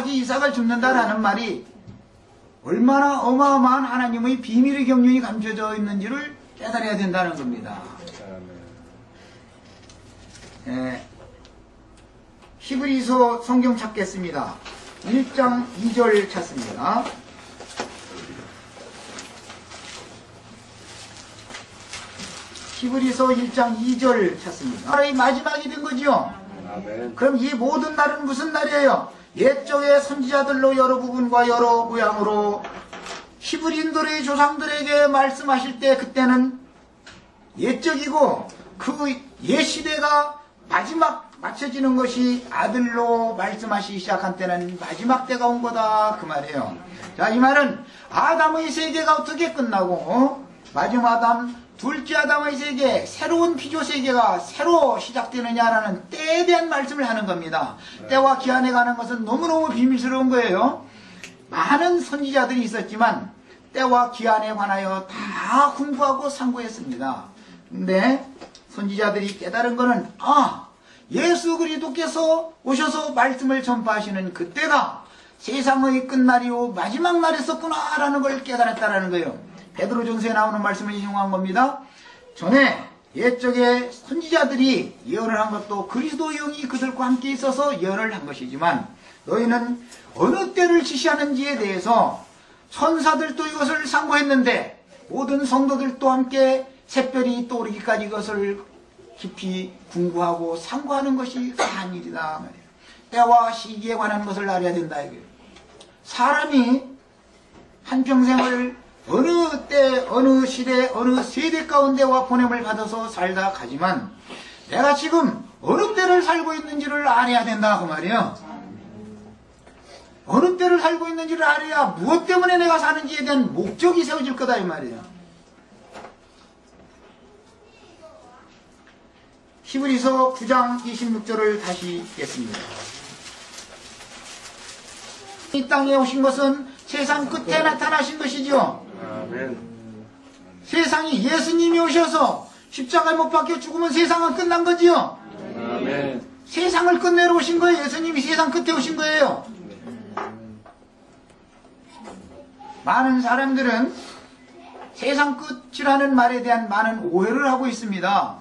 자기 이삭을 줍는다라는 말이 얼마나 어마어마한 하나님의 비밀의 경륜이 감춰져 있는지를 깨달아야 된다는 겁니다. 히브리서 성경 찾겠습니다. 1장 2절 찾습니다. 히브리서 1장 2절 찾습니다. 나라의 마지막이 된 거죠. 아멘. 그럼 이 모든 날은 무슨 날이에요? 옛적의 선지자들로 여러 부분과 여러 모양으로 히브리인들의 조상들에게 말씀하실 때 그때는 옛적이고 그 옛시대가 마지막 맞춰지는 것이 아들로 말씀하시기 시작한 때는 마지막 때가 온 거다 그 말이에요. 자, 이 말은 아담의 세계가 어떻게 끝나고 마지막 아담 둘째 아담의 세계, 새로운 피조 세계가 새로 시작되느냐라는 때에 대한 말씀을 하는 겁니다. 때와 기한에 관한 것은 너무너무 비밀스러운 거예요. 많은 선지자들이 있었지만 때와 기한에 관하여 다 공부하고 상고했습니다. 근데 선지자들이 깨달은 것은 예수 그리스도께서 오셔서 말씀을 전파하시는 그때가 세상의 끝날이요 마지막 날이었구나라는 걸 깨달았다라는 거예요. 베드로전서에 나오는 말씀을 인용한 겁니다. 전에 옛적에 선지자들이 예언을 한 것도 그리스도의 영이 그들과 함께 있어서 예언을 한 것이지만 너희는 어느 때를 지시하는지에 대해서 천사들도 이것을 상고했는데 모든 성도들도 함께 샛별이 떠오르기까지 이것을 깊이 궁구하고 상고하는 것이 한 일이다 말이에요. 때와 시기에 관한 것을 알아야 된다 이거예요. 사람이 한평생을 어느 때, 어느 시대, 어느 세대 가운데와 보냄을 받아서 살다 가지만 내가 지금 어느 때를 살고 있는지를 알아야 된다 그 말이에요. 어느 때를 살고 있는지를 알아야 무엇 때문에 내가 사는지에 대한 목적이 세워질 거다 이 말이에요. 히브리서 9장 26절을 다시 읽겠습니다. 이 땅에 오신 것은 세상 끝에 나타나신 것이죠. 아멘. 세상이 예수님이 오셔서 십자가에 못 박혀 죽으면 세상은 끝난 거지요. 아멘. 세상을 끝내러 오신 거예요. 예수님이 세상 끝에 오신 거예요. 많은 사람들은 세상 끝이라는 말에 대한 많은 오해를 하고 있습니다.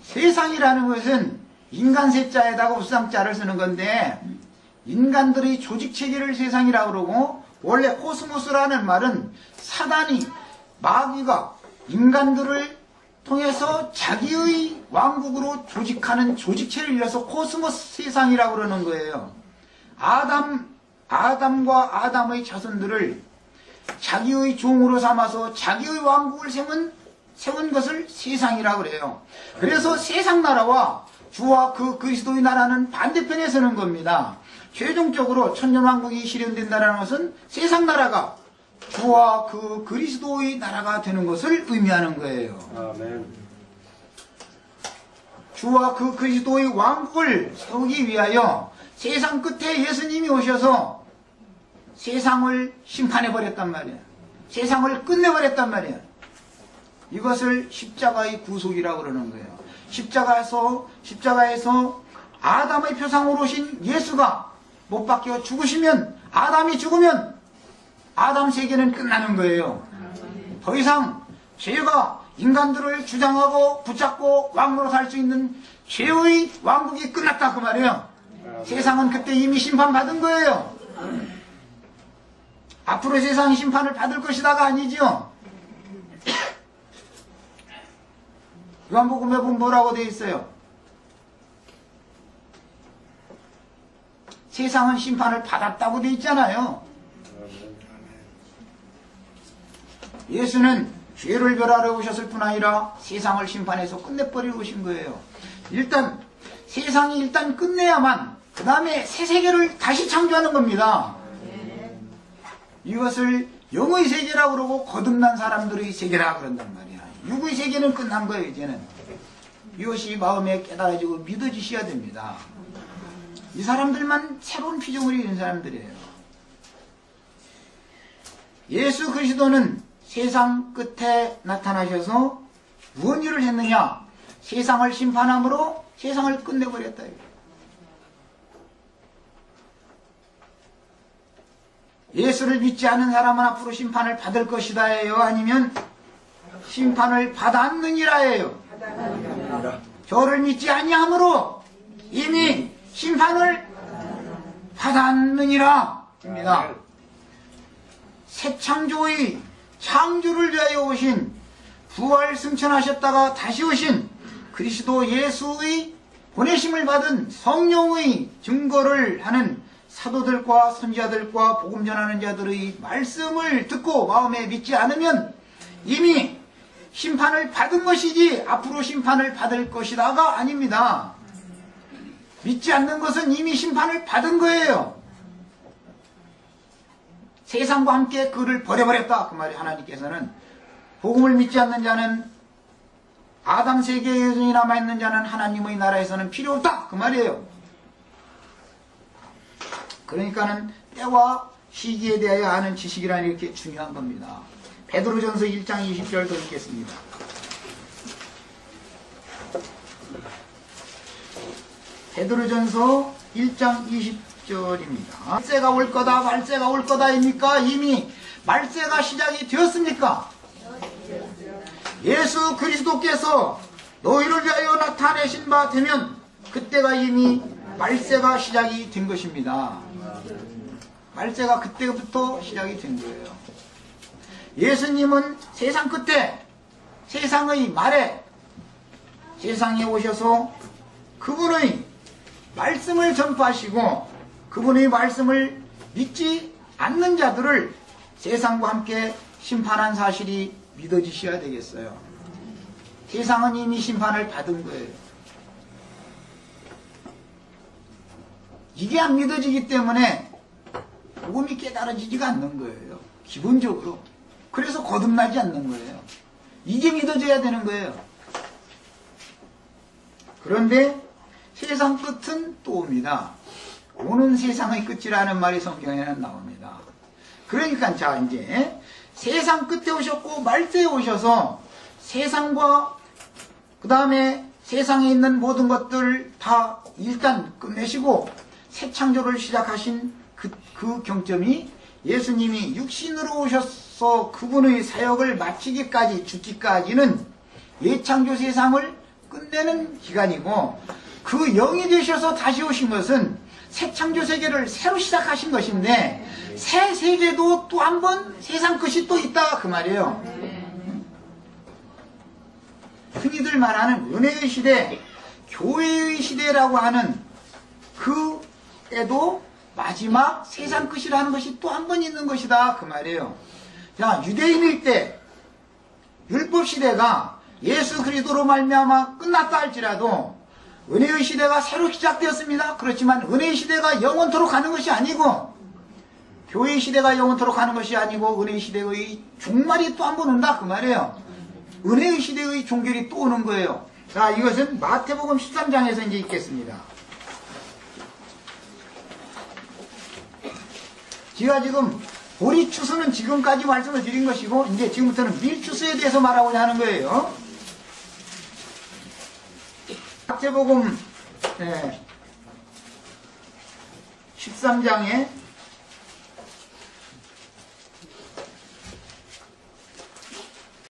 세상이라는 것은 인간 세자에다가 우상자를 쓰는 건데 인간들의 조직체계를 세상이라고 그러고 원래 코스모스라는 말은 사단이 마귀가 인간들을 통해서 자기의 왕국으로 조직하는 조직체를 이뤄서 코스모스 세상이라고 그러는 거예요. 아담과 아담의 자손들을 자기의 종으로 삼아서 자기의 왕국을 세운 것을 세상이라고 그래요. 그래서 세상 나라와 주와 그 그리스도의 나라는 반대편에 서는 겁니다. 최종적으로 천년왕국이 실현된다는 것은 세상 나라가 주와 그 그리스도의 나라가 되는 것을 의미하는 거예요. 아멘. 주와 그 그리스도의 왕국을 세우기 위하여 세상 끝에 예수님이 오셔서 세상을 심판해버렸단 말이에요. 세상을 끝내버렸단 말이에요. 이것을 십자가의 구속이라고 그러는 거예요. 십자가에서 아담의 표상으로 오신 예수가 못 박혀 죽으시면, 아담이 죽으면 아담 세계는 끝나는 거예요. 더 이상 죄가 인간들을 주장하고 붙잡고 왕으로 살 수 있는 죄의 왕국이 끝났다 그 말이에요. 세상은 그때 이미 심판받은 거예요. 앞으로 세상이 심판을 받을 것이다가 아니죠. 요한복음에 보면 뭐라고 되어 있어요? 세상은 심판을 받았다고 되어 있잖아요. 예수는 죄를 멸하러 오셨을 뿐 아니라 세상을 심판해서 끝내버리러 오신 거예요. 일단 세상이 끝내야만 그 다음에 새 세계를 다시 창조하는 겁니다. 이것을 영의 세계라고 그러고 거듭난 사람들의 세계라고 그런단 말이야. 육의 세계는 끝난 거예요. 이제는 이것이 마음에 깨달아지고 믿어지셔야 됩니다. 이 사람들만 새로운 피조물이 된 사람들이에요. 예수 그리스도는 세상 끝에 나타나셔서 무슨 일을 했느냐? 세상을 심판함으로 세상을 끝내버렸다. 예수를 믿지 않는 사람은 앞으로 심판을 받을 것이다예요? 아니면 심판을 받았느니라예요? 저를 믿지 아니함으로 이미 심판을 받았느니라 입니다. 새 창조의 창조를 위하여 오신, 부활 승천하셨다가 다시 오신 그리스도 예수의 보내심을 받은 성령의 증거를 하는 사도들과 선지자들과 복음 전하는 자들의 말씀을 듣고 마음에 믿지 않으면 이미 심판을 받은 것이지 앞으로 심판을 받을 것이다가 아닙니다. 믿지 않는 것은 이미 심판을 받은 거예요. 세상과 함께 그를 버려버렸다 그 말이. 하나님께서는 복음을 믿지 않는 자는, 아담 세계에 여전히 남아있는 자는 하나님의 나라에서는 필요 없다 그 말이에요. 그러니까는 때와 시기에 대하여 아는 지식이라는 이렇게 중요한 겁니다. 베드로전서 1장 20절 더 읽겠습니다. 베드로전서 1장 20절입니다. 말세가 올 거다, 말세가 올 거다입니까? 이미 말세가 시작이 되었습니까? 예수 그리스도께서 너희를 위하여 나타내신 바 되면 그때가 이미 말세가 시작이 된 것입니다. 말세가 그때부터 시작이 된 거예요. 예수님은 세상 끝에, 세상의 말에 세상에 오셔서 그분의 말씀을 전파하시고 그분의 말씀을 믿지 않는 자들을 세상과 함께 심판한 사실이 믿어지셔야 되겠어요. 세상은 이미 심판을 받은 거예요. 이게 안 믿어지기 때문에 복음이 깨달아지지가 않는 거예요. 기본적으로. 그래서 거듭나지 않는 거예요. 이게 믿어져야 되는 거예요. 그런데 세상 끝은 또 옵니다. 오는 세상의 끝이라는 말이 성경에는 나옵니다. 그러니까 자 이제 세상 끝에 오셨고 말세에 오셔서 세상과 그 다음에 세상에 있는 모든 것들 다 일단 끝내시고 새 창조를 시작하신 그 경점이 예수님이 육신으로 오셔서 그분의 사역을 마치기까지, 죽기까지는 예창조 세상을 끝내는 기간이고, 그 영이 되셔서 다시 오신 것은 새 창조 세계를 새로 시작하신 것인데, 새 세계도 또 한 번 세상 끝이 또 있다 그 말이에요. 흔히들 말하는 은혜의 시대, 교회의 시대라고 하는 그 때도 마지막 세상 끝이라는 것이 또 한 번 있는 것이다 그 말이에요. 자, 유대인일 때 율법 시대가 예수 그리스도로 말미암아 끝났다 할지라도 은혜의 시대가 새로 시작되었습니다. 그렇지만 은혜의 시대가 영원토록 가는 것이 아니고, 교회의 시대가 영원토록 가는 것이 아니고, 은혜의 시대의 종말이 또 한 번 온다 그 말이에요. 은혜의 시대의 종결이 또 오는 거예요. 자, 이것은 마태복음 13장에서 이제 읽겠습니다. 제가 지금 보리추수는 지금까지 말씀을 드린 것이고, 이제 지금부터는 밀추수에 대해서 말하고자 하는 거예요. 마태복음 13장에